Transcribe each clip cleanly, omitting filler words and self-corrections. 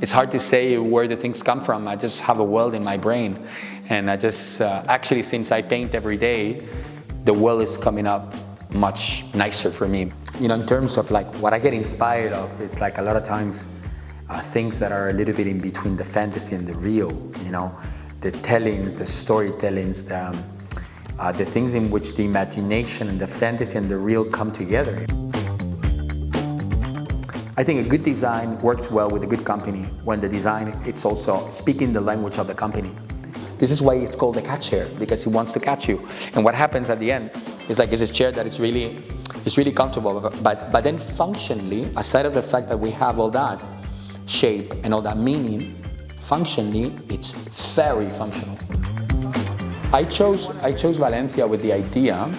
it's hard to say where the things come from. I just have a world in my brain, and I just actually, since I paint every day, the world is coming up much nicer for me. You know, in terms of like what I get inspired of, is like a lot of times things that are a little bit in between the fantasy and the real. You know, the tellings, the storytellings, the things in which the imagination and the fantasy and the real come together. I think a good design works well with a good company when the design, it's also speaking the language of the company. This is why it's called a catch chair, because it wants to catch you. And what happens at the end is like it's a chair that is really comfortable, but then functionally, aside of the fact that we have all that shape and all that meaning, functionally, it's very functional. I chose Valencia with the idea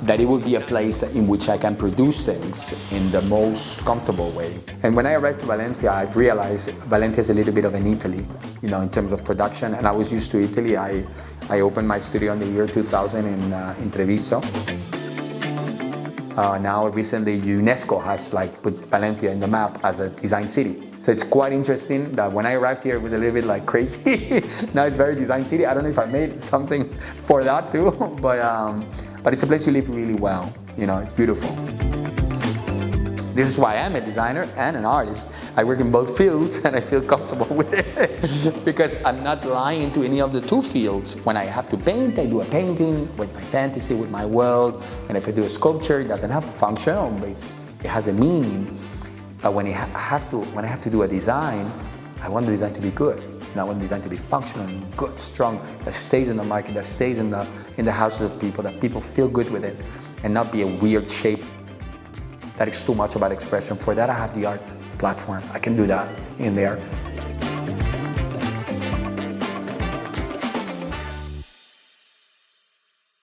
that it would be a place in which I can produce things in the most comfortable way. And when I arrived to Valencia, I realized Valencia is a little bit of an Italy, you know, in terms of production. And I was used to Italy. I opened my studio in the year 2000 in Treviso. Now recently UNESCO has like put Valencia in the map as a design city. So it's quite interesting that when I arrived here, it was a little bit like crazy. Now it's very design city. I don't know if I made something for that too, but it's a place you live really well. You know, it's beautiful. This is why I'm a designer and an artist. I work in both fields and I feel comfortable with it because I'm not lying to any of the two fields. When I have to paint, I do a painting with my fantasy, with my world. And if I do a sculpture, it doesn't have a function, but it has a meaning. But when I have to do a design, I want the design to be good. And I want the design to be functional, good, strong, that stays in the market, that stays in the houses of people, that people feel good with it, and not be a weird shape that is too much about expression. For that, I have the art platform. I can do that in there.